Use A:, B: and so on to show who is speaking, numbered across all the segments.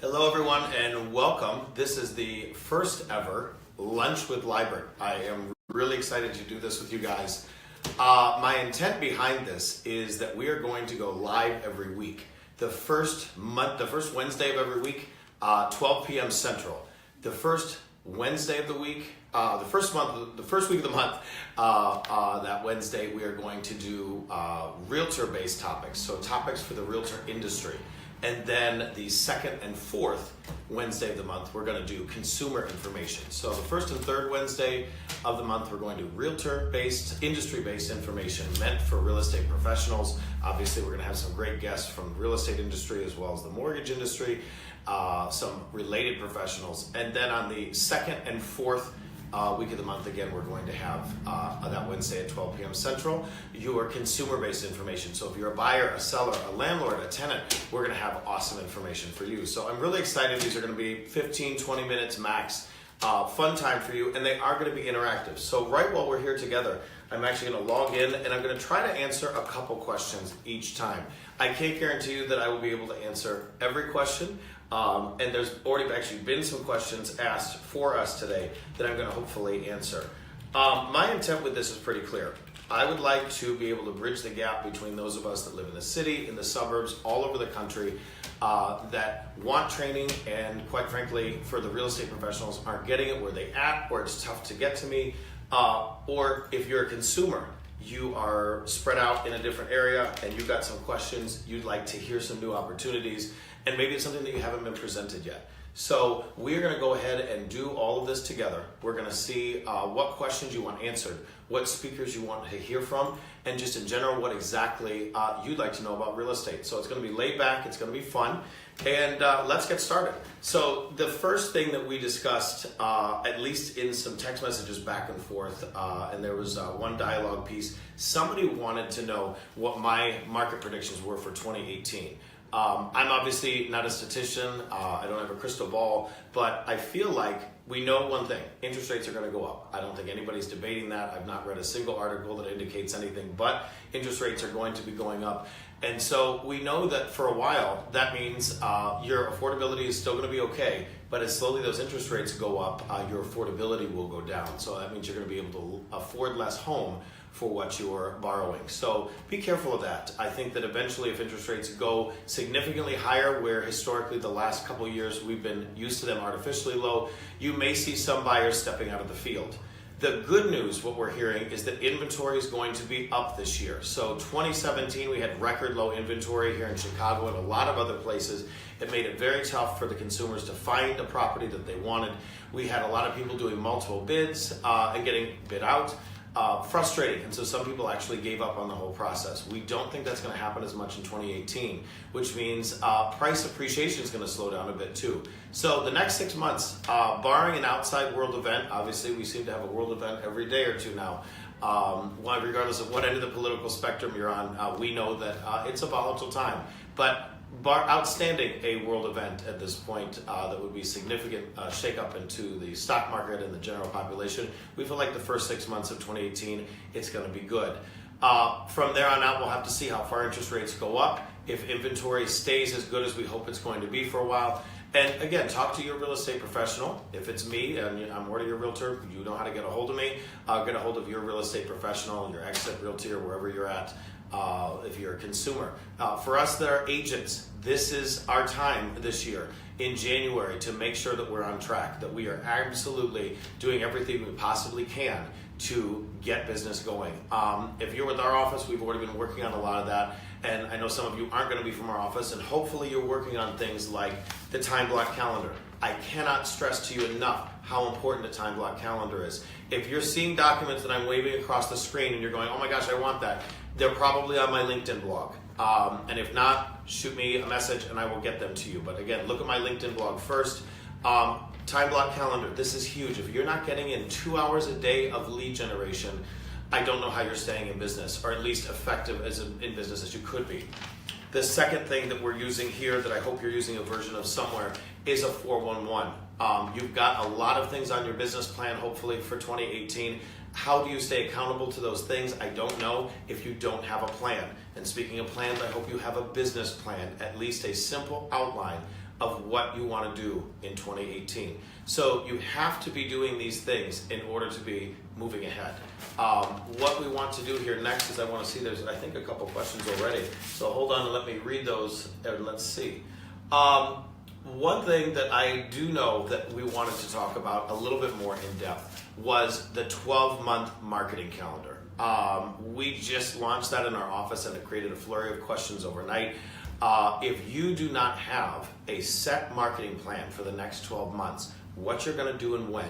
A: Hello everyone and welcome. This is the first ever Lunch with Libert. I am really excited to do this with you guys. My intent behind this is that we are going to go live every week. The first Wednesday of every week, 12 p.m. Central. The first Wednesday of the week, the first week of the month, that Wednesday we are going to do realtor-based topics. So topics for the realtor industry. And then the second and fourth Wednesday of the month, we're going to do consumer information. So the first and third Wednesday of the month, we're going to do realtor-based, industry-based information meant for real estate professionals. Obviously, we're going to have some great guests from the real estate industry as well as the mortgage industry, some related professionals. And then on the second and fourth week of the month, again, we're going to have that Wednesday at 12 p.m. Central, your consumer-based information. So if you're a buyer, a seller, a landlord, a tenant, we're going to have awesome information for you. So I'm really excited. These are going to be 15, 20 minutes max. Fun time for you, and they are going to be interactive. So right while we're here together, I'm actually going to log in and I'm going to try to answer a couple questions each time. I can't guarantee you that I will be able to answer every question. And there's already actually been some questions asked for us today that I'm going to hopefully answer. My intent with this is pretty clear. I would like to be able to bridge the gap between those of us that live in the city, in the suburbs, all over the country, that want training and, quite frankly, for the real estate professionals aren't getting it where they at, or it's tough to get to me, or if you're a consumer, you are spread out in a different area and you've got some questions, you'd like to hear some new opportunities, and maybe it's something that you haven't been presented yet. So we're going to go ahead and do all of this together. We're going to see what questions you want answered, what speakers you want to hear from, and just in general what exactly you'd like to know about real estate. So it's going to be laid back, it's going to be fun, and let's get started. So the first thing that we discussed, at least in some text messages back and forth, and there was one dialogue piece, somebody wanted to know what my market predictions were for 2018. I'm obviously not a statistician, I don't have a crystal ball, but I feel like we know one thing: interest rates are going to go up. I don't think anybody's debating that. I've not read a single article that indicates anything but interest rates are going to be going up. And so we know that for a while, that means your affordability is still going to be okay, but as slowly those interest rates go up, your affordability will go down. So that means you're going to be able to afford less home for what you're borrowing. So be careful of that. I think that eventually if interest rates go significantly higher, where historically the last couple of years we've been used to them artificially low, you may see some buyers stepping out of the field. The good news, what we're hearing, is that inventory is going to be up this year. So 2017, we had record low inventory here in Chicago and a lot of other places. It made it very tough for the consumers to find a property that they wanted. We had a lot of people doing multiple bids and getting bid out. Frustrating, and so some people actually gave up on the whole process. We don't think that's going to happen as much in 2018, which means price appreciation is going to slow down a bit too. So the next 6 months, barring an outside world event, obviously we seem to have a world event every day or two now, regardless of what end of the political spectrum you're on, we know that it's a volatile time. But outstanding a world event at this point that would be significant shakeup into the stock market and the general population. We feel like the first 6 months of 2018, it's going to be good. From there on out, we'll have to see how far interest rates go up, if inventory stays as good as we hope it's going to be for a while. And again, talk to your real estate professional. If it's me and I'm already a realtor, you know how to get a hold of me. Get a hold of your real estate professional, your Exit Realty, or wherever you're at. If you're a consumer. For us that are agents, this is our time this year in January to make sure that we're on track, that we are absolutely doing everything we possibly can to get business going. If you're with our office, we've already been working on a lot of that, and I know some of you aren't going to be from our office, and hopefully you're working on things like the time block calendar. I cannot stress to you enough how important the time block calendar is. If you're seeing documents that I'm waving across the screen and you're going, oh my gosh, I want that, they're probably on my LinkedIn blog. And if not, shoot me a message and I will get them to you. But again, look at my LinkedIn blog first. Time block calendar, this is huge. If you're not getting in 2 hours a day of lead generation, I don't know how you're staying in business, or at least effective in business as you could be. The second thing that we're using here that I hope you're using a version of somewhere is a 411. You've got a lot of things on your business plan, hopefully, for 2018. How do you stay accountable to those things? I don't know if you don't have a plan. And speaking of plans, I hope you have a business plan, at least a simple outline of what you want to do in 2018. So you have to be doing these things in order to be moving ahead. What we want to do here next is I want to see, there's I think a couple questions already. So hold on and let me read those and let's see. One thing that I do know that we wanted to talk about a little bit more in depth was the 12-month marketing calendar. We just launched that in our office and it created a flurry of questions overnight. If you do not have a set marketing plan for the next 12 months, what you're going to do and when,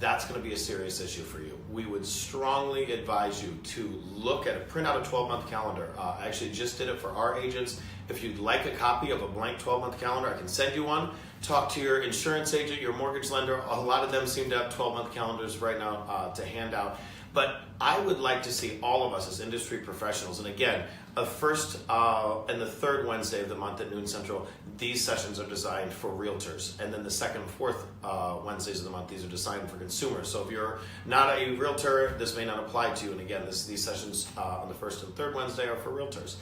A: that's going to be a serious issue for you. We would strongly advise you to look at print out a 12-month calendar. I actually just did it for our agents. If you'd like a copy of a blank 12-month calendar, I can send you one. Talk to your insurance agent, your mortgage lender. A lot of them seem to have 12-month calendars right now to hand out. But I would like to see all of us as industry professionals, and again, the first and the third Wednesday of the month at noon central, these sessions are designed for realtors. And then the second and fourth Wednesdays of the month, these are designed for consumers. So if you're not a realtor, this may not apply to you. And again, these sessions on the first and third Wednesday are for realtors.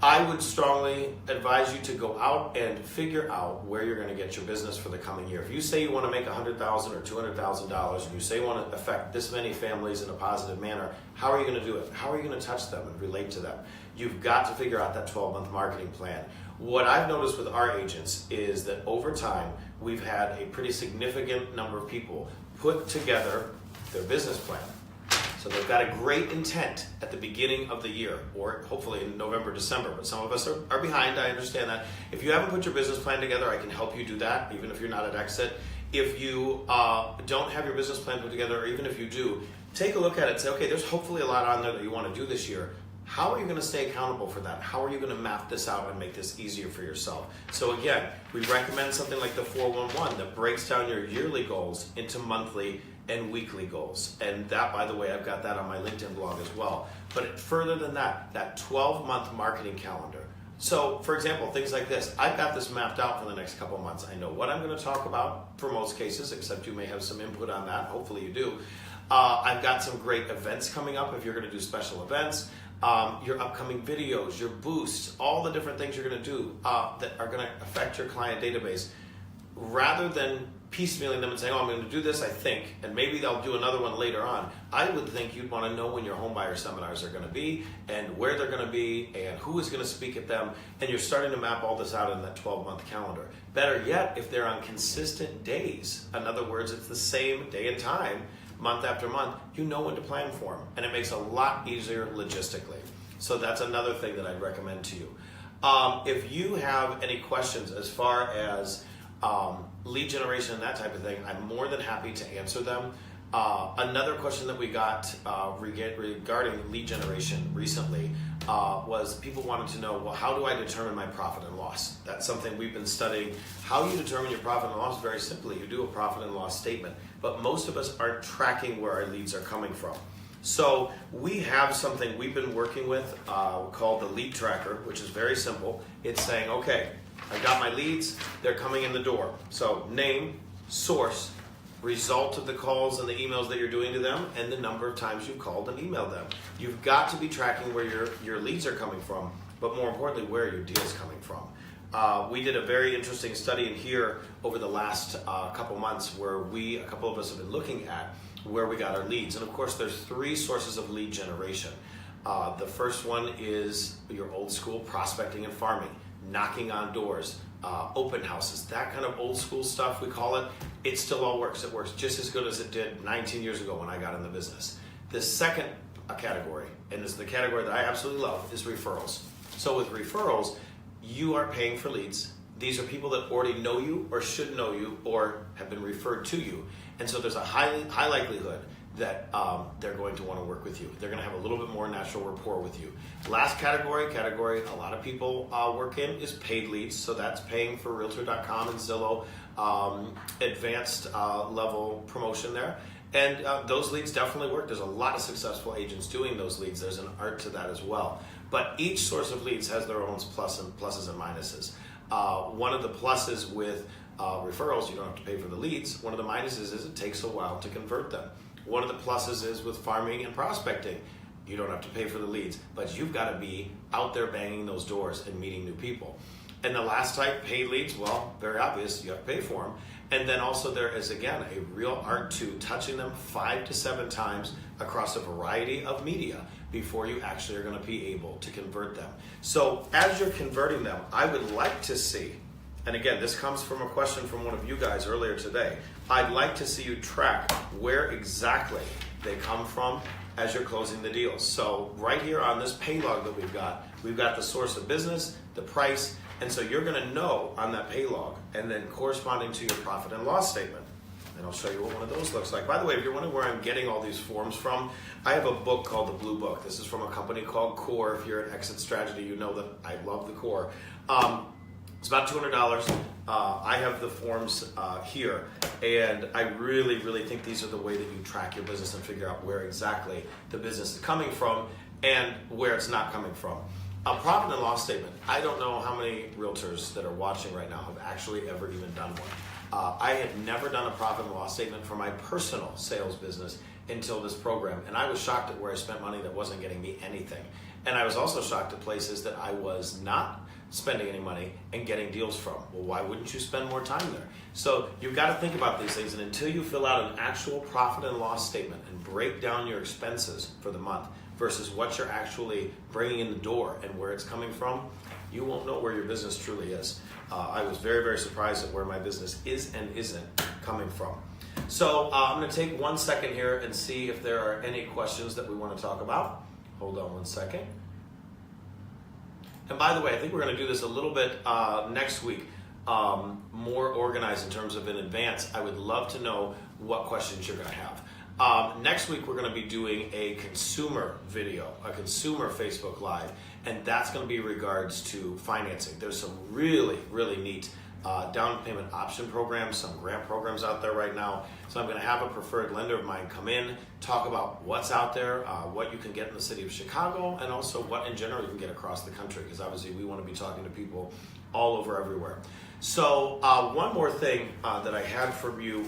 A: I would strongly advise you to go out and figure out where you're going to get your business for the coming year. If you say you want to make $100,000 or $200,000 and you say you want to affect this many families in a positive manner, how are you going to do it? How are you going to touch them and relate to them? You've got to figure out that 12-month marketing plan. What I've noticed with our agents is that over time, we've had a pretty significant number of people put together their business plan. So they've got a great intent at the beginning of the year, or hopefully in November, December, but some of us are behind, I understand that. If you haven't put your business plan together, I can help you do that, even if you're not at exit. If you don't have your business plan put together, or even if you do, take a look at it and say, okay, there's hopefully a lot on there that you want to do this year. How are you going to stay accountable for that? How are you going to map this out and make this easier for yourself? So again, we recommend something like the 411 that breaks down your yearly goals into monthly and weekly goals. And that, by the way, I've got that on my LinkedIn blog as well. But further than that, that 12-month marketing calendar. So, for example, things like this. I've got this mapped out for the next couple months. I know what I'm going to talk about for most cases, except you may have some input on that. Hopefully you do. I've got some great events coming up if you're going to do special events. Your upcoming videos, your boosts, all the different things you're going to do that are going to affect your client database. Rather than piecemealing them and saying, oh, I'm going to do this, I think, and maybe they'll do another one later on, I would think you'd want to know when your home buyer seminars are going to be and where they're going to be and who is going to speak at them, and you're starting to map all this out in that 12-month calendar. Better yet, if they're on consistent days, in other words, it's the same day and time, month after month, you know when to plan for them, and it makes it a lot easier logistically. So that's another thing that I'd recommend to you. If you have any questions as far as lead generation and that type of thing, I'm more than happy to answer them. Another question that we got regarding lead generation recently was people wanted to know, well, how do I determine my profit and loss? That's something we've been studying. How you determine your profit and loss, very simply, you do a profit and loss statement. But most of us aren't tracking where our leads are coming from. So we have something we've been working with called the lead tracker, which is very simple. It's saying, okay, I got my leads, they're coming in the door. So name, source, result of the calls and the emails that you're doing to them, and the number of times you've called and emailed them. You've got to be tracking where your leads are coming from, but more importantly, where your deal's coming from. We did a very interesting study in here over the last couple months where a couple of us have been looking at where we got our leads. And of course, there's 3 sources of lead generation. The first one is your old school prospecting and farming, knocking on doors, open houses, that kind of old school stuff we call it. It still all works. It works just as good as it did 19 years ago when I got in the business. The second category, and it's the category that I absolutely love, is referrals. So with referrals, you are paying for leads. These are people that already know you or should know you or have been referred to you. And so there's a high likelihood that they're going to want to work with you. They're going to have a little bit more natural rapport with you. Last category a lot of people work in is paid leads. So that's paying for Realtor.com and Zillow, advanced level promotion there. And those leads definitely work. There's a lot of successful agents doing those leads. There's an art to that as well. But each source of leads has their own pluses and minuses. One of the pluses with referrals, you don't have to pay for the leads. One of the minuses is it takes a while to convert them. One of the pluses is with farming and prospecting, you don't have to pay for the leads, but you've got to be out there banging those doors and meeting new people. And the last type, paid leads, well, very obvious, you have to pay for them. And then also there is, again, a real art to touching them 5 to 7 times across a variety of media before you actually are going to be able to convert them. So as you're converting them, I would like to see, and again, this comes from a question from one of you guys earlier today, I'd like to see you track where exactly they come from as you're closing the deals. So right here on this pay log that we've got the source of business, the price, and so you're going to know on that pay log and then corresponding to your profit and loss statement. And I'll show you what one of those looks like. By the way, if you're wondering where I'm getting all these forms from, I have a book called The Blue Book. This is from a company called Core. If you're an exit strategy, you know that I love the Core. It's about $200. I have the forms here, and I really, really think these are the way that you track your business and figure out where exactly the business is coming from and where it's not coming from. A profit and loss statement. I don't know how many realtors that are watching right now have actually ever even done one. I had never done a profit and loss statement for my personal sales business until this program, and I was shocked at where I spent money that wasn't getting me anything. And I was also shocked at places that I was not spending any money and getting deals from. Well, why wouldn't you spend more time there? So you've got to think about these things, and until you fill out an actual profit and loss statement and break down your expenses for the month versus what you're actually bringing in the door and where it's coming from, you won't know where your business truly is. I was very, very surprised at where my business is and isn't coming from. So I'm going to take 1 second here and see if there are any questions that we want to talk about. Hold on 1 second. And by the way, I think we're going to do this a little bit next week, more organized in terms of in advance. I would love to know what questions you're going to have. Next week, we're going to be doing a consumer video, a consumer Facebook Live, and that's going to be in regards to financing. There's some really, really neat down payment option programs, some grant programs out there right now. So I'm going to have a preferred lender of mine come in, talk about what's out there, what you can get in the city of Chicago, and also what in general you can get across the country, because obviously we want to be talking to people all over everywhere. So one more thing that I had from you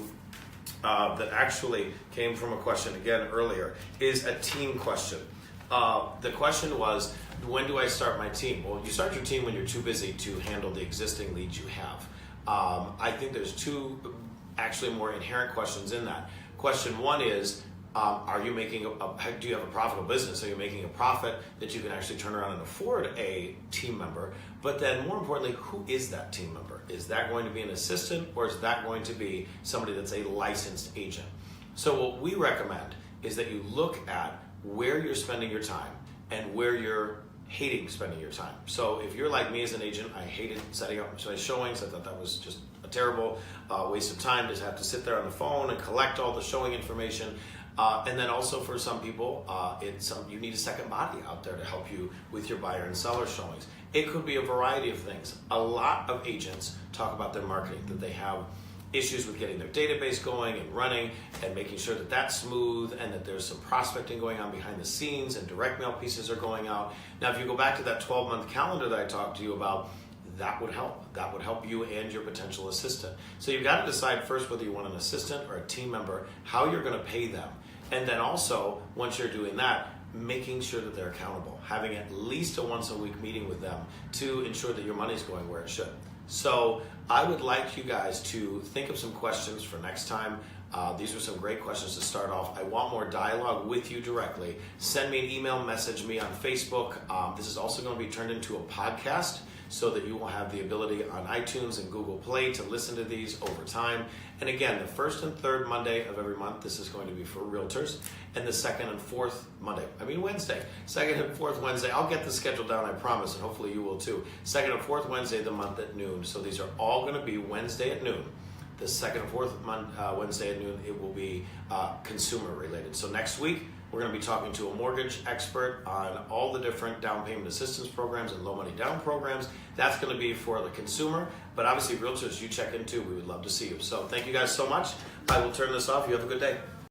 A: that actually came from a question again earlier is a team question. The question was, when do I start my team? Well, you start your team when you're too busy to handle the existing leads you have. I think there's two actually more inherent questions in that. Question one is, are you making do you have a profitable business? Are you making a profit that you can actually turn around and afford a team member? But then more importantly, who is that team member? Is that going to be an assistant, or is that going to be somebody that's a licensed agent? So what we recommend is that you look at where you're spending your time and where you're hating spending your time. So if you're like me as an agent, I hated setting up my showings. I thought that was just a terrible waste of time to have to sit there on the phone and collect all the showing information. And then also for some people, you need a second body out there to help you with your buyer and seller showings. It could be a variety of things. A lot of agents talk about their marketing, that they have issues with getting their database going and running and making sure that that's smooth and that there's some prospecting going on behind the scenes and direct mail pieces are going out. Now, if you go back to that 12-month calendar that I talked to you about, that would help. That would help you and your potential assistant. So you've got to decide first whether you want an assistant or a team member, how you're going to pay them. And then also, once you're doing that, making sure that they're accountable, having at least a once-a-week meeting with them to ensure that your money's going where it should. So I would like you guys to think of some questions for next time. These are some great questions to start off. I want more dialogue with you directly. Send me an email, message me on Facebook. This is also going to be turned into a podcast so that you will have the ability on iTunes and Google Play to listen to these over time. And again, the first and third Monday of every month, this is going to be for realtors. And the second and fourth Wednesday. Second and fourth Wednesday, I'll get the schedule down, I promise, and hopefully you will too. Second and fourth Wednesday of the month at noon. So these are all going to be Wednesday at noon. The second and fourth Wednesday at noon, it will be consumer related. So next week, we're going to be talking to a mortgage expert on all the different down payment assistance programs and low money down programs. That's going to be for the consumer, but obviously realtors you check into, we would love to see you. So thank you guys so much. I will turn this off. You have a good day.